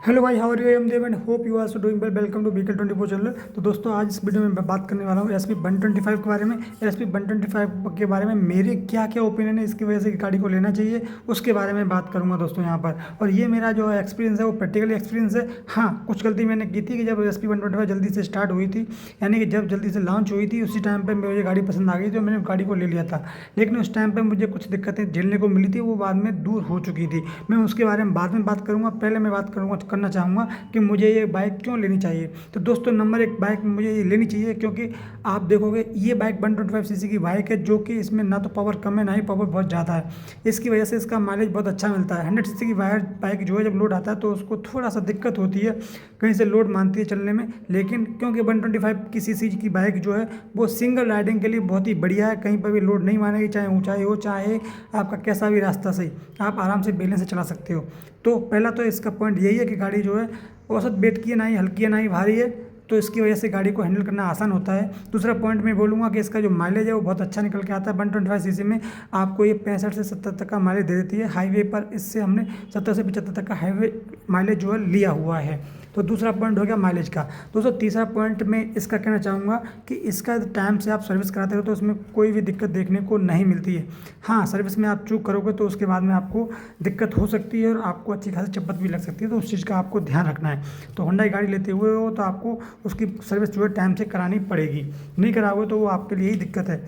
Hello भाई, how are you? I am Dev and hope you also doing well. Welcome to vehicle 24 channel. तो दोस्तों, आज इस video में मैं बात करने वाला हूँ एस पी 125 के बारे में। एस पी 125 के बारे में मेरे क्या क्या ओपिनियन है, इसकी वजह से गाड़ी को लेना चाहिए, उसके बारे में बात करूँगा दोस्तों यहाँ पर। और ये मेरा जो एक्सपीरियंस है वो प्रैक्टिकल एक्सपीरियंस है। हाँ, कुछ गलती मैंने की थी कि जब एस पी 125 जल्दी से स्टार्ट हुई थी, यानी कि जब जल्दी से लॉन्च हुई थी, उसी टाइम पर मुझे गाड़ी पसंद आ गई तो मैंने गाड़ी को ले लिया था। लेकिन उस टाइम पर मुझे कुछ दिक्कतें झेलने को मिली थी, वो बाद में दूर हो चुकी थी। मैं उसके बारे में बाद में बात करूँगा। पहले मैं बात करना चाहूँगा कि मुझे ये बाइक क्यों लेनी चाहिए। तो दोस्तों, नंबर एक, बाइक मुझे ये लेनी चाहिए क्योंकि आप देखोगे ये बाइक 125 सीसी की बाइक है, जो कि इसमें ना तो पावर कम है ना ही पावर बहुत ज़्यादा है। इसकी वजह से इसका माइलेज बहुत अच्छा मिलता है। 100 सीसी की बाइक जो है, जब लोड आता है तो उसको थोड़ा सा दिक्कत होती है, कहीं से लोड मानती है चलने में। लेकिन क्योंकि 125 की सीसी की बाइक जो है वो सिंगल राइडिंग के लिए बहुत ही बढ़िया है। कहीं पर भी लोड नहीं मानेगी, चाहे ऊंचाई हो चाहे आपका कैसा भी रास्ता सही, आप आराम से बैलेंस से चला सकते हो। तो पहला तो इसका पॉइंट यही है कि गाड़ी जो है औसत वेट की है, ना ही हल्की है ना ही भारी है, तो इसकी वजह से गाड़ी को हैंडल करना आसान होता है। दूसरा पॉइंट मैं बोलूँगा कि इसका जो माइलेज है वो बहुत अच्छा निकल के आता है। 125 सीसी में आपको ये 65 से 70 तक का माइलेज दे देती है। हाईवे पर इससे हमने 70 से 75 तक का हाईवे माइलेज जो है लिया हुआ है। तो दूसरा पॉइंट हो गया माइलेज का। दोस्तों, तीसरा पॉइंट मैं इसका कहना चाहूँगा कि इसका टाइम से आप सर्विस कराते हो तो उसमें कोई भी दिक्कत देखने को नहीं मिलती है। हाँ, सर्विस में आप चूक करोगे तो उसके बाद में आपको दिक्कत हो सकती है और आपको अच्छी खासी चप्पत भी लग सकती है, तो उस चीज़ का आपको ध्यान रखना है। तो होंडा की गाड़ी लेते हुए हो तो आपको उसकी सर्विस जो है टाइम से करानी पड़ेगी। नहीं कराओगे तो वो आपके लिए ही दिक्कत है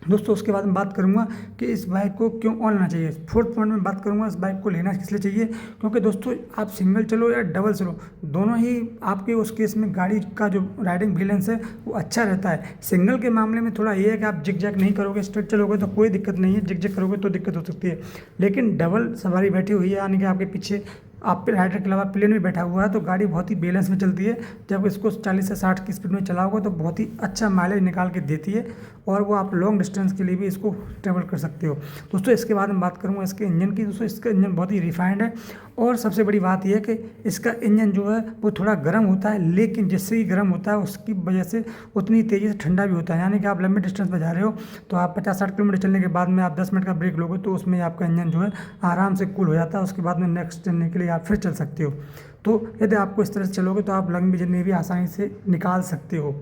दोस्तों। उसके बाद में बात करूंगा कि इस बाइक को क्यों ऑन लेना चाहिए। फोर्थ पॉइंट में बात करूंगा इस बाइक को लेना किस लिए चाहिए, क्योंकि दोस्तों आप सिंगल चलो या डबल चलो, दोनों ही आपके उस केस में गाड़ी का जो राइडिंग बैलेंस है वो अच्छा रहता है। सिंगल के मामले में थोड़ा ये है कि आप जिग जैग नहीं करोगे, स्ट्रेट चलोगे तो कोई दिक्कत नहीं है, जिग जैग करोगे तो दिक्कत हो सकती है। लेकिन डबल सवारी बैठी हुई है, यानी कि आपके पीछे आप पे राइडर के अलावा प्लेन में बैठा हुआ है, तो गाड़ी बहुत ही बैलेंस में चलती है। जब इसको 40 से 60 की स्पीड में चलाओगे तो बहुत ही अच्छा माइलेज निकाल के देती है, और वो आप लॉन्ग डिस्टेंस के लिए भी इसको ट्रेवल कर सकते हो दोस्तों। इसके बाद में बात करूँगा इसके इंजन की। दोस्तों, इसका इंजन बहुत ही रिफाइंड है, और सबसे बड़ी बात यह है कि इसका इंजन जो है वो थोड़ा गर्म होता है, लेकिन जिससे ही गर्म होता है उसकी वजह से उतनी तेज़ी से ठंडा भी होता है। यानी कि आप लंबे डिस्टेंस पर जा रहे हो तो आप 50-60 किलोमीटर चलने के बाद में आप 10 मिनट का ब्रेक लोगे तो उसमें आपका इंजन जो है आराम से कूल हो जाता है। उसके बाद में नेक्स्ट चलने के लिए आप फिर चल सकते हो। तो यदि आपको इस तरह से चलोगे तो आप लंबी जर्नी भी आसानी से निकाल सकते हो।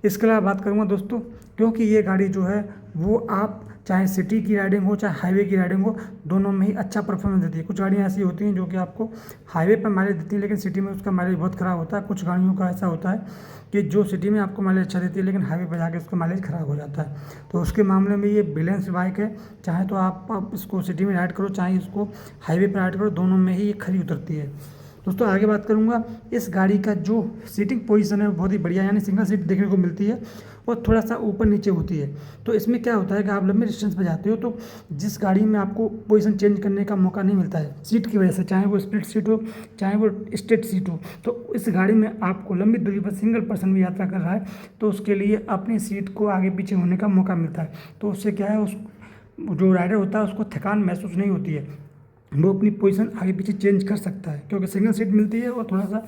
इसके अलावा बात करूँगा दोस्तों, क्योंकि ये गाड़ी जो है वो आप चाहे सिटी की राइडिंग हो चाहे हाईवे की राइडिंग हो, दोनों में ही अच्छा परफॉर्मेंस देती है। कुछ गाड़ियाँ ऐसी होती हैं जो कि आपको हाईवे पर माइलेज देती हैं, लेकिन सिटी में उसका माइलेज बहुत ख़राब होता है। कुछ गाड़ियों का ऐसा होता है कि जो सिटी में आपको माइलेज अच्छा देती है, लेकिन हाईवे पर जाकर उसका माइलेज ख़राब हो जाता है। तो उसके मामले में ये बैलेंस बाइक है। चाहे तो आप इसको सिटी में राइड करो, चाहे इसको हाईवे पर राइड करो, दोनों में ही ये खरी उतरती है। दोस्तों, आगे बात करूंगा इस गाड़ी का जो सीटिंग पोजीशन है वो बहुत ही बढ़िया, यानी सिंगल सीट देखने को मिलती है और थोड़ा सा ऊपर नीचे होती है। तो इसमें क्या होता है कि आप लंबे डिस्टेंस पर जाते हो तो जिस गाड़ी में आपको पोजीशन चेंज करने का मौका नहीं मिलता है सीट की वजह से, चाहे वो स्प्लिट सीट हो चाहे वो स्ट्रेट सीट हो, तो इस गाड़ी में आपको लंबी दूरी पर सिंगल पर्सन भी यात्रा कर रहा है तो उसके लिए अपनी सीट को आगे पीछे होने का मौका मिलता है। तो उससे क्या है, उस जो राइडर होता है उसको थकान महसूस नहीं होती है, वो अपनी पोजीशन आगे पीछे चेंज कर सकता है, क्योंकि सिंगल सीट मिलती है और थोड़ा सा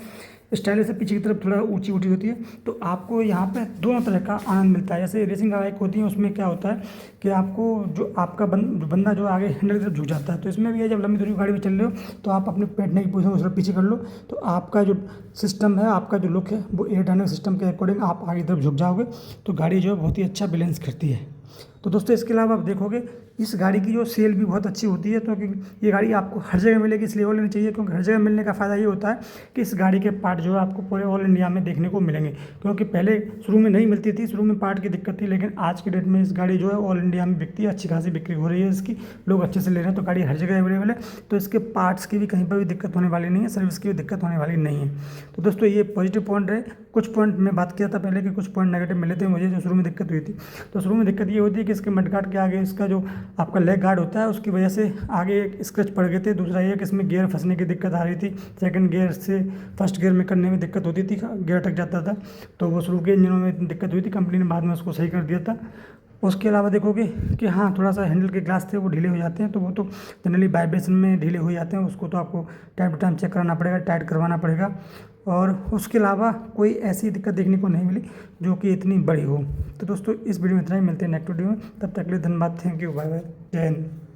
स्टाइलिश से पीछे की तरफ थोड़ा ऊंची ऊंची होती है। तो आपको यहाँ पे दोनों तरह का आनंद मिलता है। जैसे रेसिंग बाइक होती है उसमें क्या होता है कि आपको जो आपका बंदा जो आगे हैंडल की तरफ झुक जाता है, तो इसमें भी है जब लंबी दूरी गाड़ी में चल रहे हो तो आप अपने बैठने की पोजीशन उस पीछे कर लो, तो आपका जो सिस्टम है, आपका जो लुक है वो एयरडायनेमिक सिस्टम के अकॉर्डिंग आप आगे तरफ झुक जाओगे, तो गाड़ी जो है बहुत ही अच्छा बैलेंस करती है। तो दोस्तों, इसके अलावा आप देखोगे इस गाड़ी की जो सेल भी बहुत अच्छी होती है, तो क्योंकि ये गाड़ी आपको हर जगह मिलेगी इसलिए वो लेनी चाहिए। क्योंकि हर जगह मिलने का फ़ायदा ये होता है कि इस गाड़ी के पार्ट जो है आपको पूरे ऑल इंडिया में देखने को मिलेंगे, क्योंकि पहले शुरू में नहीं मिलती थी, शुरू में पार्ट की दिक्कत थी, लेकिन आज के डेट में इस गाड़ी जो है ऑल इंडिया में बिकती है, अच्छी खासी बिक्री हो रही है इसकी, लोग अच्छे से ले रहे हैं, तो गाड़ी हर जगह अवेलेबल है। तो इसके पार्ट्स की भी कहीं पर भी दिक्कत होने वाली नहीं है, सर्विस की भी दिक्कत होने वाली नहीं है। तो दोस्तों, ये पॉजिटिव पॉइंट है। कुछ पॉइंट मैं बात किया था पहले कि कुछ पॉइंट नेगेटिव मिले थे मुझे जो शुरू में दिक्कत हुई थी। तो शुरू में दिक्कत ये होती है कि इसके मडगार्ड के आगे इसका जो आपका लेग गार्ड होता है उसकी वजह से आगे एक स्क्रैच पड़ गए थे। दूसरा ये कि इसमें गियर फंसने की दिक्कत आ रही थी, सेकंड गियर से फर्स्ट गियर में करने में दिक्कत होती थी, गियर अटक जाता था, तो वो शुरू के इंजनों में दिक्कत हुई थी। कंपनी ने बाद में उसको सही कर दिया था। उसके अलावा देखोगे कि हाँ, थोड़ा सा हैंडल के ग्लास थे वो ढीले हो जाते हैं, तो वो तो जनरली वाइब्रेशन में ढीले हो जाते हैं, उसको तो आपको टाइम टू टाइम चेक कराना पड़ेगा, टाइट करवाना पड़ेगा। और उसके अलावा कोई ऐसी दिक्कत देखने को नहीं मिली जो कि इतनी बड़ी हो। तो दोस्तों, इस वीडियो में इतना ही, मिलते हैं नेक्स्ट वीडियो में, तब तक के लिए धन्यवाद, थैंक यू, बाय बाय, जय हिंद।